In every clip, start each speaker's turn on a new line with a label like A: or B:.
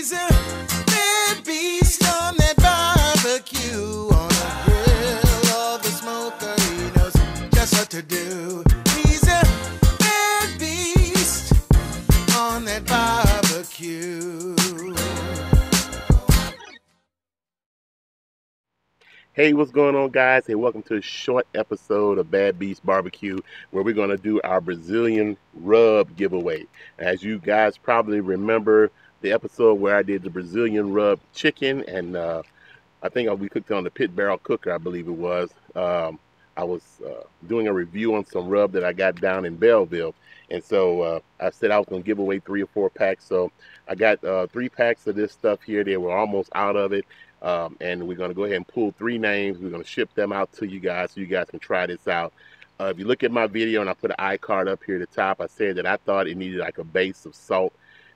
A: He's a bad beast on that barbecue, on the grill or the smoker. He knows just what to do. He's a bad beast on that barbecue.
B: Hey, what's going on, guys? Hey, welcome to a short episode of Bad Beast Barbecue, where we're going to do our Brazilian rub giveaway. As you guys probably remember the episode where I did the Brazilian rub chicken, and I think we cooked it on the pit barrel cooker, I believe it was. I was doing a review on some rub that I got down in Belleville, and so I said I was going to give away 3 or 4 packs. So I got 3 packs of this stuff here. They were almost out of it. And we're going to go ahead and pull 3 names. We're going to ship them out to you guys so you guys can try this out. If you look at my video, and I put an iCard up here at the top, I said that I thought it needed like a base of salt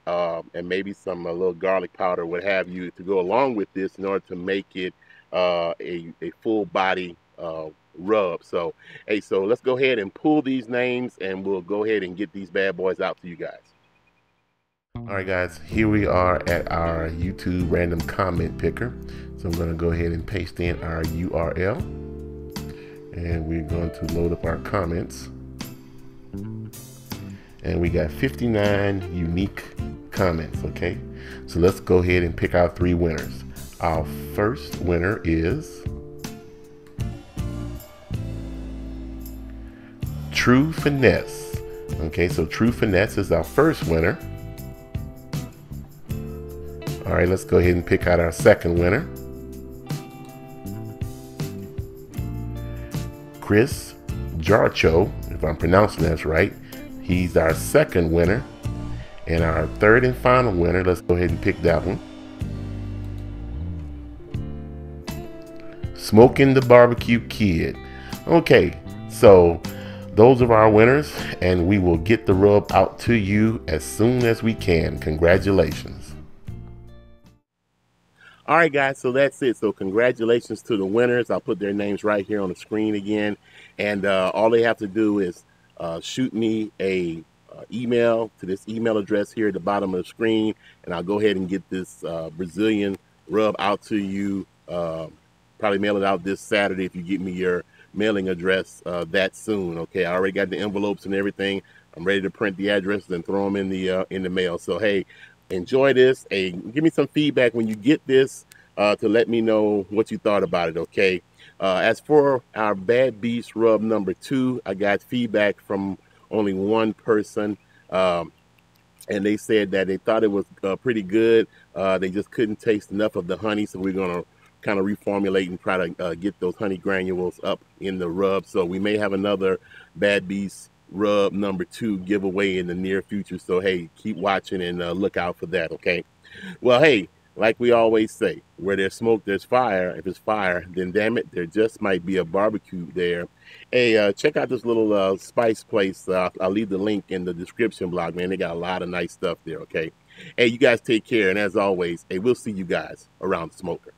B: and maybe some a little garlic powder, what have you, to go along with this in order to make it a full body rub. So, hey, so let's go ahead and pull these names, and we'll go ahead and get these bad boys out to you guys. Alright guys, here we are at our YouTube random comment picker. So I'm going to go ahead and paste in our URL, and we're going to load up our comments. And we got 59 unique comments, okay? So let's go ahead and pick our 3 winners. Our first winner is True Finesse. Okay, so True Finesse is our first winner. All right, let's go ahead and pick out our second winner. Chris Jarcho, if I'm pronouncing that right, he's our second winner. And our third and final winner, let's go ahead and pick that one. Smoking the Barbecue Kid. Okay, so those are our winners, and we will get the rub out to you as soon as we can. Congratulations. All right, guys, so that's it. So congratulations to the winners. I'll put their names right here on the screen again. And all they have to do is shoot me a email to this email address here at the bottom of the screen, and I'll go ahead and get this Brazilian rub out to you. Probably mail it out this Saturday if you give me your mailing address that soon. Okay, I already got the envelopes and everything. I'm ready to print the addresses and throw them in the mail. So hey, enjoy this. Hey, give me some feedback when you get this to let me know what you thought about it, okay? As for our Bad Beast rub number 2, I got feedback from only one person, and they said that they thought it was pretty good. They just couldn't taste enough of the honey, so we're going to kind of reformulate and try to get those honey granules up in the rub. So we may have another Bad Beast rub number 2 giveaway in the near future. So hey, keep watching and look out for that, okay? Well, hey, like we always say, where there's smoke, there's fire. If it's fire, then damn it, there just might be a barbecue there. Hey, check out this little spice place. I'll leave the link in the description block, man. They got a lot of nice stuff there, okay? Hey, you guys take care, and as always, hey, we'll see you guys around the smoker.